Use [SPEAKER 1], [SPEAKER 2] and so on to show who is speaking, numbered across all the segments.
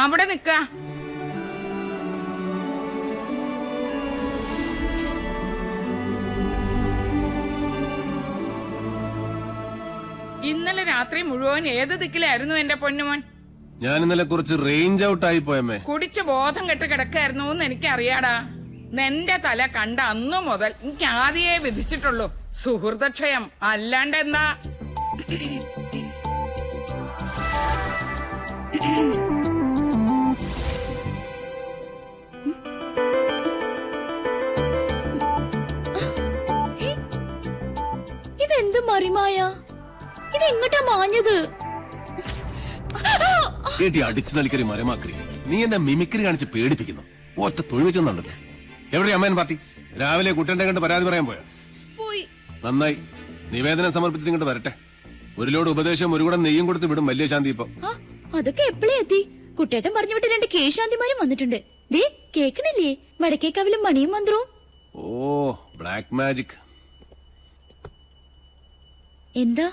[SPEAKER 1] അവിടെ നിക്ക. ഇന്നലെ രാത്രി മുഴുവൻ ഏത് ദിക്കിലായിരുന്നു എന്റെ പൊന്നുമോൻ?
[SPEAKER 2] ഞാൻ ഇന്നലെ കുറച്ച് റേഞ്ച് ഔട്ട് ആയി പോയമ്മേ.
[SPEAKER 1] കുടിച്ച് ബോധം കെട്ട് കിടക്കായിരുന്നു എന്ന് എനിക്കറിയാടാ. നിന്റെ തല കണ്ട അന്നു മുതൽ എനിക്ക് ആദ്യേ വിധിച്ചിട്ടുള്ളൂ സുഹൃതക്ഷയം. അല്ലാണ്ട് എന്താ?
[SPEAKER 3] ഇതെന്ത് മറിമായ? ഇതെങ്ങോട്ടാ മാഞ്ഞത്?
[SPEAKER 2] അടിച്ചു നലിക്കരി മരമാക്കരി. നീ എന്നെ മിമിക്രി കാണിച്ച് പേടിപ്പിക്കുന്നു. ഒറ്റ തൊഴിൽ വെച്ചെന്നുണ്ടല്ലോ. എവിടെ അമ്മേൻ പാർട്ടി? രാവിലെ കുട്ടന്റെ കണ്ട് പരാതി പറയാൻ പോയോ? നന്നായി. നിവേദനം സമർപ്പിച്ചിട്ട് ഇങ്ങോട്ട് വരട്ടെ. ഒരു ലോഡ് ഉപദേശം ഒരു കൂടെ നെയ്യും കൊടുത്ത് വിടും വലിയ ശാന്തി. ഇപ്പൊ
[SPEAKER 3] അതൊക്കെ എപ്പോഴേ എത്തി? കുട്ടേട്ടൻ പറഞ്ഞു വിട്ട് 2 കേശാന്തിമാരും വന്നിട്ടുണ്ട്. ദേ കേക്കണില്ലേ വടക്കേക്കാവിലും മണിയും മന്ത്രവും?
[SPEAKER 2] ഓ ബ്ലാക്ക് മാജിക്.
[SPEAKER 3] എന്താ?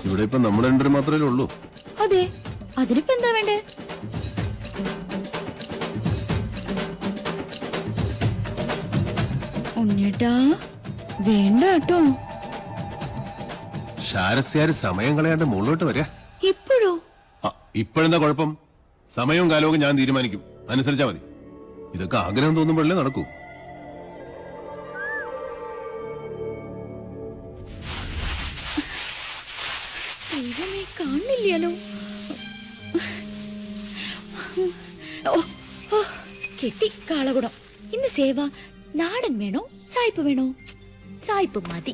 [SPEAKER 2] ഇവിടെ ഇപ്പൊ നമ്മൾ രണ്ടുപേരും മാത്രമേ ഉള്ളൂ.
[SPEAKER 3] അതെ, അതിനിപ്പോ എന്താ വേണ്ടേ? ഉണ്ണിയേട്ടാ വേണ്ട കേട്ടോ.
[SPEAKER 2] ശാരസ്യാര് സമയം കളയാണ്ട് മുകളിലോട്ട് വരാ.
[SPEAKER 3] ഇപ്പോഴോ?
[SPEAKER 2] ഇപ്പോഴെന്താ കുഴപ്പം? സമയവും കാലവും ഞാൻ തീരുമാനിക്കും. അനുസരിച്ചാ മതി. ഇതൊക്കെ ആഗ്രഹം തോന്നുമ്പോഴല്ലേ നടക്കൂ.
[SPEAKER 3] ദൈവമേ, കാണില്ലല്ലോ. കെട്ടി കാളകുടം. ഇന്ന് സേവ നാടൻ വേണോ സായിപ്പ് വേണോ? സായിപ്പ് മതി.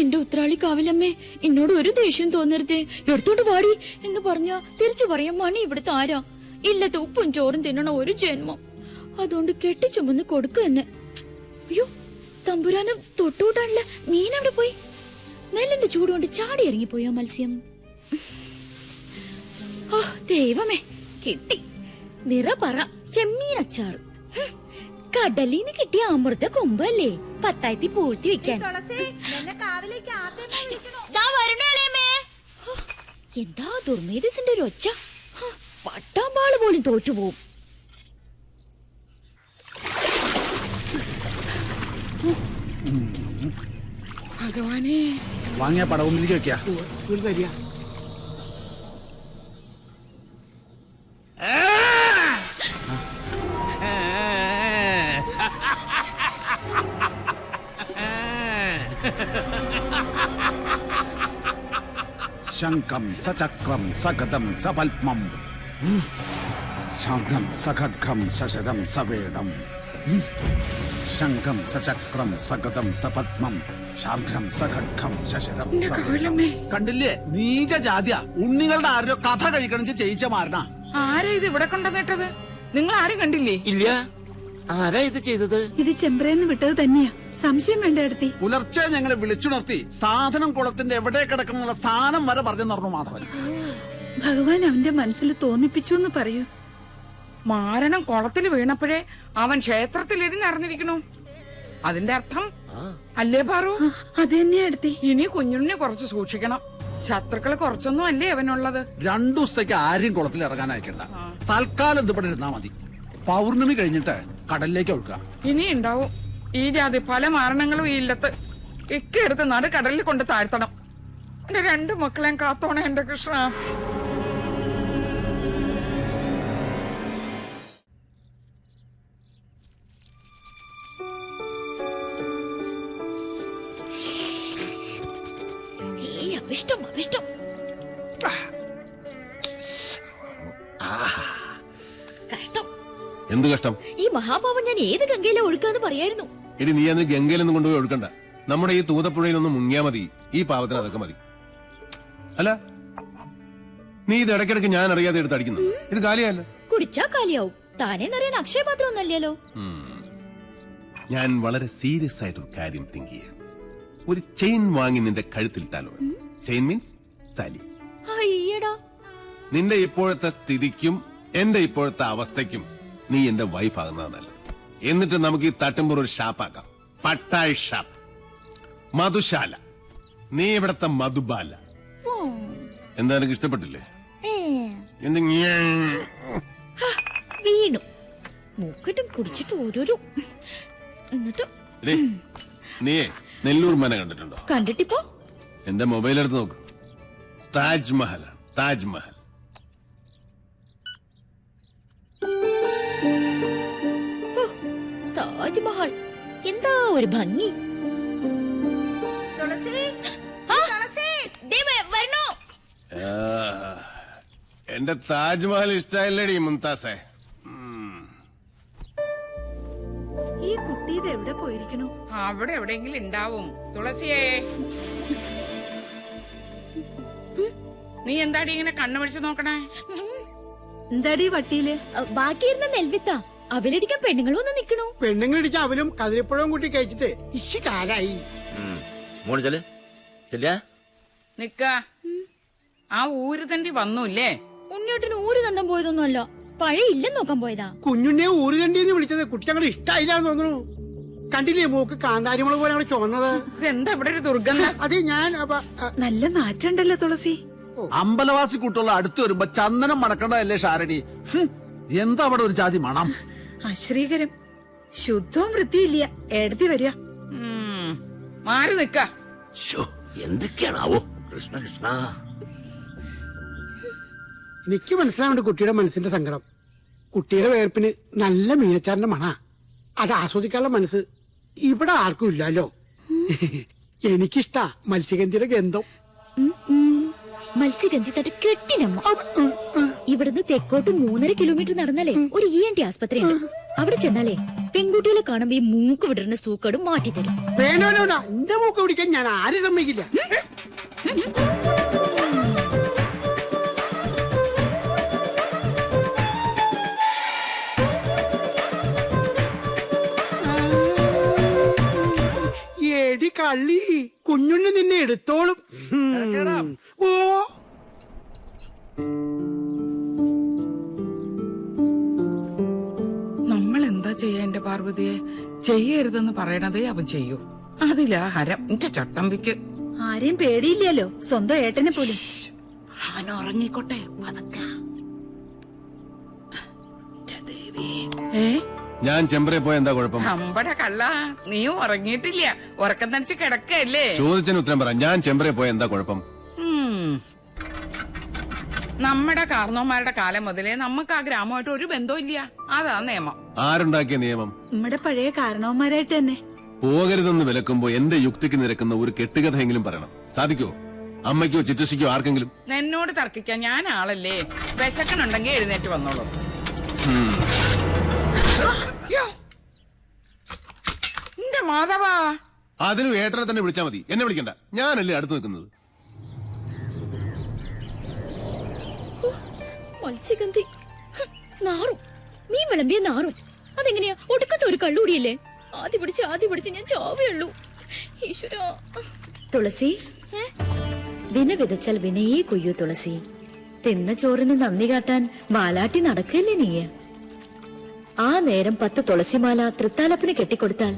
[SPEAKER 3] എന്റെ ഉത്രാളി കാവിലമ്മേ, എന്നോട് ഒരു ദേഷ്യം തോന്നരുതേ. എടുത്തോണ്ട് വാടി എന്ന് പറഞ്ഞ തിരിച്ചു പറയാൻ മണി ഇവിടുത്തെ ആരാ? ഇല്ലത്തെ ഉപ്പും ചോറും തിന്നണ ഒരു ജന്മം. അതുകൊണ്ട് കെട്ടിച്ചുമന്ന് കൊടുക്ക തന്നെ. അയ്യോ, തമ്പുരാന് തൊട്ടുകൂട്ടാനുള്ള മീൻ അവിടെ പോയി. നെല്ലിന്റെ ചൂടുകൊണ്ട് ചാടി ഇറങ്ങിപ്പോയോ മത്സ്യം? ഓ ദൈവമേ, കിട്ടി. നിറപറ ചെമ്മീനച്ചാറ്. കടലിന് കിട്ടിയ അമൃത കൊമ്പല്ലേ പത്തായത്തി പൂഴ്ത്തി വെക്കാൻ. എന്താ ദുർമേധസിന്റെ ഒരു ഒച്ച. പട്ടാമ്പാള് പോലും തോറ്റുപോകും.
[SPEAKER 1] ഭഗവാനെ,
[SPEAKER 4] വാങ്ങിയ പടവുമ്പിലേക്ക് വെക്കാ.
[SPEAKER 1] വരിക.
[SPEAKER 4] ശംഖം സചക്രം സഗതം സപത്മം ശംഖം സഖഡ്ഗം സശരം സവേദം ശംഖം സചക്രം സഗതം സപത്മം ശാർഘം സഖഡ്ഗം സശരം സവേദം. കണ്ടില്ലേ, നീച ജാതിയ. ഉണ്ണികളുടെ ആരോ കഥ കഴിക്കണം ചെയ്യിച്ച മാരണ.
[SPEAKER 1] ആരാ ഇത് ഇവിടെ കൊണ്ടുവന്നിട്ടത്? നിങ്ങൾ ആരും കണ്ടില്ലേ?
[SPEAKER 5] ഇല്ല. ആരാ ഇത് ചെയ്തത്?
[SPEAKER 6] ഇത് ചെമ്പ്രേന്ന് വിട്ടത് തന്നെയാ. സംശയം വേണ്ട എടുത്തി.
[SPEAKER 4] പുലർച്ചെ ഞങ്ങളെ വിളിച്ചുണർത്തി സാധനം കുളത്തിന്റെ എവിടെ കിടക്കണമെന്നുള്ള സ്ഥാനം വരെ പറഞ്ഞു തന്നു മാധവൻ.
[SPEAKER 6] ഭഗവാൻ അവന്റെ മനസ്സിൽ തോന്നിപ്പിച്ചു എന്ന് പറയൂ.
[SPEAKER 1] മാരണം കുളത്തിൽ വീണപ്പോഴേ അവൻ ക്ഷേത്രത്തിലിരുന്ന് അറിഞ്ഞിരിക്കണു. അതിന്റെ അർത്ഥം അല്ലേ പാറു?
[SPEAKER 6] അത് തന്നെയാ എടുത്തി.
[SPEAKER 1] ഇനി കുഞ്ഞുണ്ണിനെ കുറച്ച് സൂക്ഷിക്കണം. ശത്രുക്കള് കുറച്ചൊന്നും അല്ലേ അവനുള്ളത്.
[SPEAKER 4] 2 ദിവസത്തേക്ക് ആരെയും കുളത്തിൽ ഇറങ്ങാൻ അയക്കണ്ട. തൽക്കാലം ഇവിടെ ഇരുന്നാ മതി. പൗർണമി കഴിഞ്ഞിട്ട് കടലിലേക്ക് ഒഴുക്കുക.
[SPEAKER 1] ഇനി ഉണ്ടാവും ഈ ജാതി പല മാരണങ്ങളും ഈ ഇല്ലത്ത്. ഒക്കെ എടുത്ത് നട കടലിൽ കൊണ്ട് താഴ്ത്തണം. എന്റെ 2 മക്കളെയും കാത്തോണേ എന്റെ കൃഷ്ണ.
[SPEAKER 3] അഭിഷ്ടം അഭിഷ്ടം. കഷ്ടം.
[SPEAKER 2] എന്ത് കഷ്ടം?
[SPEAKER 3] ഈ മഹാപാപം ഞാൻ ഏത് ഗംഗയിലെ ഒഴുക്കാന്ന് പറയായിരുന്നു.
[SPEAKER 2] ഇനി നീ അന്ന് ഗംഗയിലൊന്നും കൊണ്ടുപോയി ഒഴുക്കണ്ട. നമ്മുടെ ഈ തൂതപ്പുഴയിലൊന്നും മുങ്ങിയാ മതി. ഈ പാവത്തിന് അതൊക്കെ മതി. അല്ല, നീ ഇത് ഇടയ്ക്കിടയ്ക്ക് ഞാൻ അറിയാതെ എടുത്ത് അടിക്കുന്നു. ഇത് കാലിയല്ല.
[SPEAKER 3] കുടിച്ചാ കാലിയാവും. താനേ നിറയാൻ അക്ഷയപാത്രം ഒന്നല്ലല്ലോ.
[SPEAKER 2] ഞാൻ വളരെ സീരിയസ് ആയിട്ടൊരു കാര്യം തിങ്ക് ചെയ്യാം. ഒരു ചെയിൻ വാങ്ങി നിന്റെ കഴുത്തിലിട്ടാലോ? ചെയിൻ മീൻസ് താലി.
[SPEAKER 3] അയ്യടാ,
[SPEAKER 2] നിന്റെ ഇപ്പോഴത്തെ സ്ഥിതിക്കും എന്റെ ഇപ്പോഴത്തെ അവസ്ഥയ്ക്കും നീ എന്റെ വൈഫ് ആകുന്നതാണ് നല്ലത്. എന്നിട്ട് നമുക്ക് ഈ തട്ടുമ്പോൾ ഒരു ഷാപ്പാക്കാം. പട്ടായ് ഷാപ്പ്, മധുശാല, നീ ഇവിടത്തെ മധുബാല. എന്താ എനിക്ക് ഇഷ്ടപ്പെട്ടില്ലേ?
[SPEAKER 3] വീണു മൂക്കിട്ടും കുടിച്ചിട്ട് ഓരോരോ. എന്നിട്ട്
[SPEAKER 2] നീയേ നെല്ലൂർ മന കണ്ടിട്ടുണ്ടോ?
[SPEAKER 3] കണ്ടിട്ടിപ്പോ
[SPEAKER 2] എന്റെ മൊബൈൽ എടുത്ത് നോക്ക്. താജ്മഹലാണ്, താജ്മഹൽ.
[SPEAKER 3] താജ്മഹൽ എന്താ ഒരു ഭംഗി.
[SPEAKER 2] എന്റെ താജ്മഹൽ ഇഷ്ടമല്ലേടി മുംതാസേ?
[SPEAKER 6] ഈ കുട്ടി ഇത് എവിടെ പോയിരിക്കണു?
[SPEAKER 1] അവിടെ എവിടെയെങ്കിലും ഉണ്ടാവും. തുളസിയേ, നീ എന്താടി ഇങ്ങനെ കണ്ണു പിടിച്ച് നോക്കണേ?
[SPEAKER 6] എന്താടി വട്ടിയില്?
[SPEAKER 3] ബാക്കിയിരുന്ന നെൽവിത്ത അവലടിക്കാൻ പെണ്ണുങ്ങൾ വന്ന് നിക്കണു.
[SPEAKER 7] പെണ്ണുങ്ങളിടിച്ച അവലും കതിരിപ്പഴവും കൂട്ടി കഴിച്ചിട്ട് ഇശി കാലായി.
[SPEAKER 1] നിക്ക, ആ ഊര് തണ്ടി വന്നൂല്ലേ?
[SPEAKER 3] ഉണ്ണിയോട്ടിന് ഊര് കണ്ടാൻ പോയതൊന്നുമല്ല, പഴയ ഇല്ലെന്ന് നോക്കാൻ പോയതാ.
[SPEAKER 7] കുഞ്ഞുണ്ണിയെ ഊരുതണ്ടിന്ന് വിളിച്ചത് കുട്ടി അങ്ങോട്ട് ഇഷ്ടായില്ലാന്ന് തോന്നുന്നു. കണ്ടില്ലേ മൂക്ക് കാന്താരിമുളക് പോലെ അങ്ങോട്ട് ചുവന്നത്?
[SPEAKER 1] ഇതെന്താ ഇവിടെ ഒരു ദുർഗന്ധം?
[SPEAKER 7] അത് ഞാൻ
[SPEAKER 6] നല്ല നാറ്റുണ്ടല്ലോ തുളസി.
[SPEAKER 4] അമ്പലവാസി കൂട്ടുള്ള അടുത്ത് വരുമ്പോ ചന്ദനം മണക്കണ്ടതല്ലേ ഷാരണി? എന്താ അവിടെ ഒരു ജാതി മണം?
[SPEAKER 6] അശ്രീകരം, ശുദ്ധവും വൃത്തിയില്ല. എടത്തി വരിക.
[SPEAKER 1] മാറി നിക്ക.
[SPEAKER 5] എന്തൊക്കെയാണാവോ? കൃഷ്ണ കൃഷ്ണ.
[SPEAKER 7] എനിക്ക് മനസ്സിലാവുന്നുണ്ട് കുട്ടിയുടെ മനസ്സിന്റെ സങ്കടം. കുട്ടിയുടെ വേർപ്പിന് നല്ല മീനച്ചാറിന്റെ മണ. അത് ആസ്വദിക്കാനുള്ള മനസ്സ് ഇവിടെ ആർക്കും ഇല്ലല്ലോ. എനിക്കിഷ്ടാ മത്സ്യഗന്ധിയുടെ ഗന്ധം.
[SPEAKER 3] മത്സ്യഗന്ധി തട്ട് കെട്ടില്ലമ്മ. ഇവിടുന്ന് തെക്കോട്ട് 3.5 കിലോമീറ്റർ നടന്നാലേ ഒരു ENT ആസ്പത്രി ഉണ്ട്. അവിടെ ചെന്നാലേ പെൺകുട്ടികളെ കാണുമ്പോ ഈ മൂക്ക് വിടരുന്ന സൂക്കേട് മാറ്റിത്തരും.
[SPEAKER 7] വേണ്ട, എന്റെ മൂക്ക് പിടിക്കാൻ ഞാൻ ആരും സമ്മതിക്കില്ല. എടി കള്ളി, കുഞ്ഞുണ്ണി നിന്നെ എടുത്തോളും. ഓ
[SPEAKER 1] നമ്മൾ എന്താ ചെയ്യാ എന്റെ പാർവതിയെ? ചെയ്യരുതെന്ന് പറയണതേ അവൻ ചെയ്യൂ. അതിലാ ഹരം എന്റെ ചട്ടമ്പിക്ക്.
[SPEAKER 6] ആരെയും പേടിയില്ലല്ലോ, സ്വന്തം ഏട്ടനെ പോലും.
[SPEAKER 1] അവൻ ഉറങ്ങിക്കോട്ടെ പതുക്ക.
[SPEAKER 2] ഞാൻ ചെമ്പറെ പോയ എന്താ കുഴപ്പം?
[SPEAKER 1] അമ്പട കള്ള, നീ ഉറങ്ങിയിട്ടില്ല, ഉറക്കം തനിച്ച് കിടക്കല്ലേ?
[SPEAKER 2] ചോദിച്ചതിന് ഉത്തരം പറ. ഞാൻ ചെമ്പറെ പോയ എന്താ കുഴപ്പം?
[SPEAKER 1] നമ്മുടെ കാർന്നോന്മാരുടെ കാലം മുതലേ നമുക്ക് ആ ഗ്രാമമായിട്ട് ഒരു ബന്ധവും ഇല്ല. അതാ നിയമം.
[SPEAKER 2] ആരുണ്ടാക്കിയ നിയമം?
[SPEAKER 6] നമ്മുടെ പഴയ കാരണവന്മാരായിട്ട് തന്നെ.
[SPEAKER 2] പോകരുതെന്ന് വിലക്കുമ്പോ എന്റെ യുക്തിക്ക് നിരക്കുന്ന ഒരു കെട്ടുകഥയെങ്കിലും പറയണം. സാധിക്കോ? അമ്മയ്ക്കോ ചിറ്റശിക്കോ ആർക്കെങ്കിലും?
[SPEAKER 1] എന്നോട് തർക്കിക്കാൻ ഞാൻ ആളല്ലേ? വിശക്കനുണ്ടെങ്കിൽ എഴുന്നേറ്റ് വന്നോളൂ. എന്റെ മാധവാ,
[SPEAKER 2] അതിന് ഏട്ടനെ തന്നെ വിളിച്ചാ മതി, എന്നെ വിളിക്കണ്ട. ഞാനല്ലേ അടുത്ത് നിൽക്കുന്നത്.
[SPEAKER 3] മത്സ്യഗന്ധി നാറും, മീൻ വിളമ്പിയ നാറും. അതെങ്ങനെയാ? ഒടുക്കത്തെ ഒരു കള്ളുകൂടിയല്ലേ? ആദ്യ പിടിച്ച് ഞാൻ ചാവുള്ളൂ. ഈശ്വര. തുളസി, വിന വിതച്ചാൽ വിനയേ കൊയ്യൂ തുളസി. തിന്ന ചോറിന് നന്ദി കാട്ടാൻ വാലാട്ടി നടക്കല്ലേ നീ? ആ നേരം 10 തുളസിമാല തൃത്താലപ്പിന് കെട്ടിക്കൊടുത്താൽ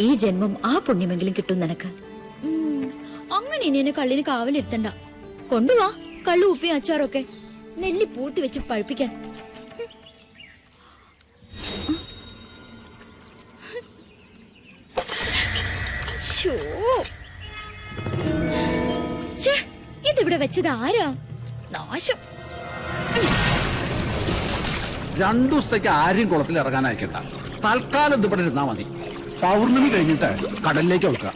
[SPEAKER 3] ഈ ജന്മം ആ പുണ്യമെങ്കിലും കിട്ടും നിനക്ക്. അങ്ങനെ ഇനി എന്നെ കള്ളിന് കാവലിരുത്തണ്ട. കൊണ്ടുവാ കള്ളു ഉപ്പി അച്ചാറൊക്കെ, നെല്ലി പൂർത്തി വെച്ച് പഴുപ്പിക്കാൻ. ഇതിവിടെ വെച്ചത് ആരാ? നാശം.
[SPEAKER 4] 2 ദിവസത്തേക്ക് ആരെയും കുളത്തിൽ ഇറങ്ങാൻ അയക്കണ്ട. തൽക്കാലം ഇവിടെ ഇരുന്നാ മതി. പൗർണമി കഴിഞ്ഞിട്ട് കടലിലേക്ക് വെക്കുക.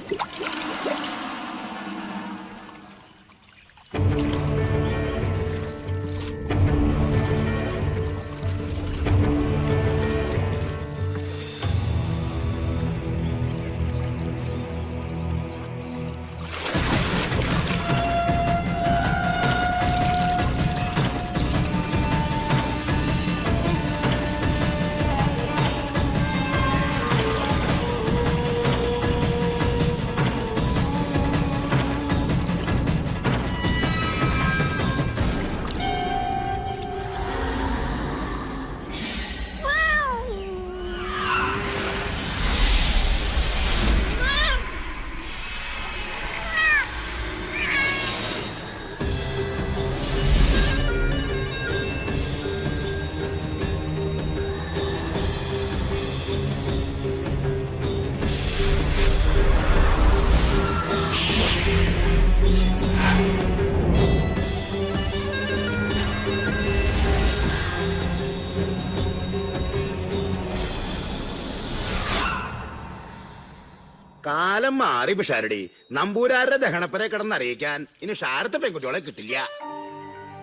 [SPEAKER 8] കാലം മാറി പിഷാരടി. നമ്പൂരാരുടെ ദഹനപ്പനെ കിടന്നറിയിക്കാൻ ഇനി ഷാരത്തെ പെൺകുട്ടികളെ കിട്ടില്ല.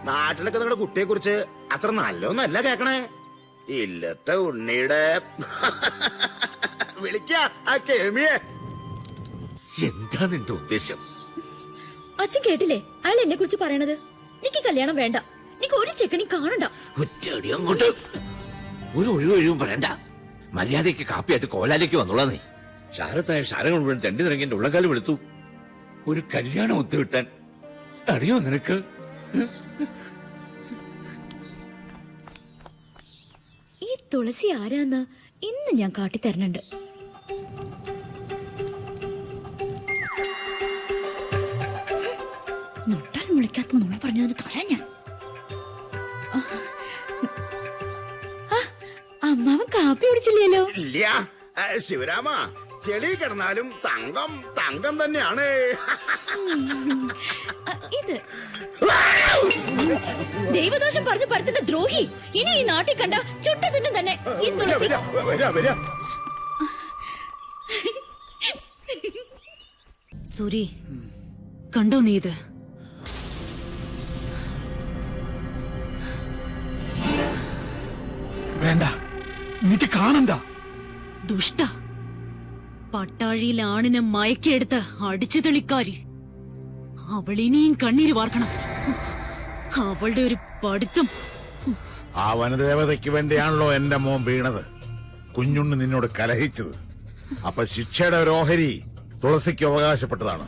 [SPEAKER 8] നാട്ടിലൊക്കെ നിങ്ങളുടെ കുട്ടിയെ കുറിച്ച് അത്ര നല്ലൊന്നല്ല കേക്കണേ. ഇല്ലത്തെ ഉണ്ണിയുടെ വിളിക്ക ആ കേമിയെ.
[SPEAKER 5] എന്താ നിന്റെ ഉദ്ദേശം?
[SPEAKER 3] അച്ഛൻ കേട്ടില്ലേ അയാൾ എന്നെ കുറിച്ച് പറയണത്? എനിക്ക് കല്യാണം വേണ്ട, എനിക്ക് ഒരു ചെക്കണി കാണണ്ട.
[SPEAKER 5] ഒറ്റയടി അങ്ങോട്ട്. ഒരു ഒഴിവും പറയണ്ട. മര്യാദയ്ക്ക് കാപ്പിയായിട്ട് കോലാലേക്ക് വന്നോളാ നീ. ഷാരത്തായ ഷാരങ്ങൾ മുഴുവൻ തെണ്ടി നിറങ്ങി എന്റെ ഉള്ളക്കാലം എടുത്തു. ഒരു കല്യാണം ഒത്തുകിട്ടാൻ അറിയോ നിനക്ക്?
[SPEAKER 3] ഈ തുളസി ആരാന്ന് ഇന്ന് ഞാൻ കാട്ടിത്തരണുണ്ട്. നൊട്ടാൽ വിളിക്കാത്ത നുണ പറഞ്ഞതിന് തരാൻ ഞാൻ. അമ്മാവൻ കാപ്പി കുടിച്ചില്ലല്ലോ.
[SPEAKER 8] ഇല്ല ശിവരാമ, ചെളി കിടന്നാലും തങ്കം തങ്കം തന്നെയാണ്.
[SPEAKER 3] ഇത് ദൈവദോഷം പറഞ്ഞ് പരത്തിന്റെ ദ്രോഹി. ഇനി ഈ നാട്ടിൽ കണ്ട ചുട്ടതിനും തന്നെ ഈ തുളസി.
[SPEAKER 6] സൂരി, കണ്ടോ നീ ഇത്?
[SPEAKER 4] വേണ്ട, നിനക്ക് കാണണ്ട.
[SPEAKER 6] ദുഷ്ട പട്ടാഴിയിൽ ആണിനെ മയക്കിയെടുത്ത് അടിച്ചു തെളിക്കാരി. അവളിനിയും കണ്ണീര് വാർക്കണം. അവളുടെ ഒരു പഠിത്തം.
[SPEAKER 9] ആ വനദേവതയ്ക്ക് വേണ്ടിയാണല്ലോ എന്റെ മോൻ വീണത്. കുഞ്ഞുണ്ണി നിന്നോട് കലഹിച്ചത്. അപ്പൊ ശിക്ഷയുടെ ഒരു ഓഹരി തുളസിക്ക് അവകാശപ്പെട്ടതാണ്.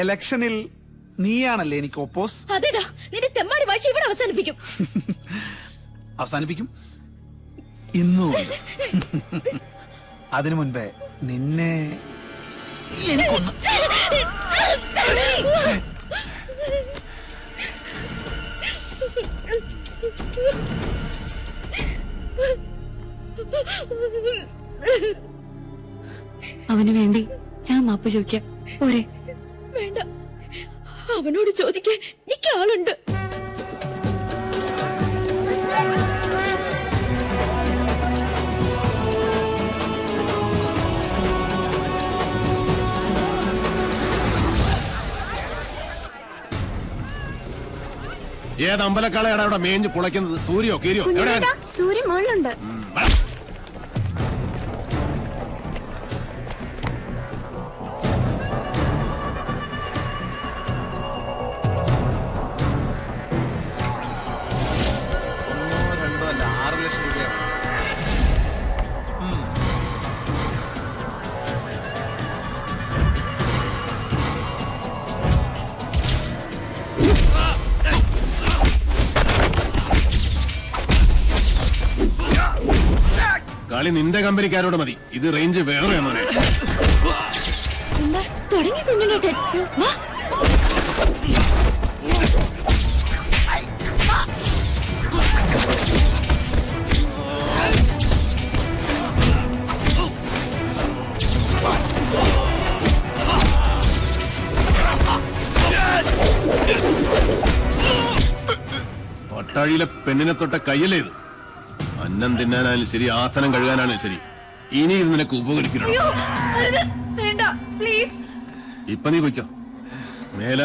[SPEAKER 4] ഇലക്ഷനിൽ നീയാണല്ലേ എനിക്ക് ഒപ്പോസ്.
[SPEAKER 3] അതെടാ, നിന്റെ തെമ്മാടി വാഴ്ച ഇവിടെ അവസാനിപ്പിക്കും.
[SPEAKER 4] അവസാനിപ്പിക്കും ഇന്നുമുണ്ട്. അതിനു മുൻപേ നിന്നെ എനിക്കൊന്ന്.
[SPEAKER 3] അവന് വേണ്ടി ഞാൻ മാപ്പ് ചോദിക്കാം. പോരെ? വേണ്ട, അവനോട് ചോദിക്കാൻ എനിക്ക് ആളുണ്ട്.
[SPEAKER 2] ഏത് അമ്പലക്കാളയാണ് അവിടെ മേഞ്ഞ് പുളയ്ക്കുന്നത്? സൂര്യോ കീരിയോ?
[SPEAKER 3] സൂര്യ മുകളിലുണ്ട്.
[SPEAKER 2] കളി നിന്റെ കമ്പനിക്കാരോട് മതി. ഇത് റേഞ്ച് വേറെ മോനെ.
[SPEAKER 3] തുടങ്ങി കുഞ്ഞിനോട്ടെ.
[SPEAKER 2] പട്ടാഴിയിലെ പെണ്ണിനെ തൊട്ട കയ്യല്ലേ ഇത്? അന്നം തിന്നാനായാലും ശരി, ആസനം കഴുകാനാണെങ്കിലും ശരി, ഇനി ഇത് നിനക്ക് ഉപകരിക്കണം.
[SPEAKER 3] വേണ്ട, പ്ലീസ്.
[SPEAKER 2] ഇപ്പൊ നീ പൊയ്ക്കോ. മേലെ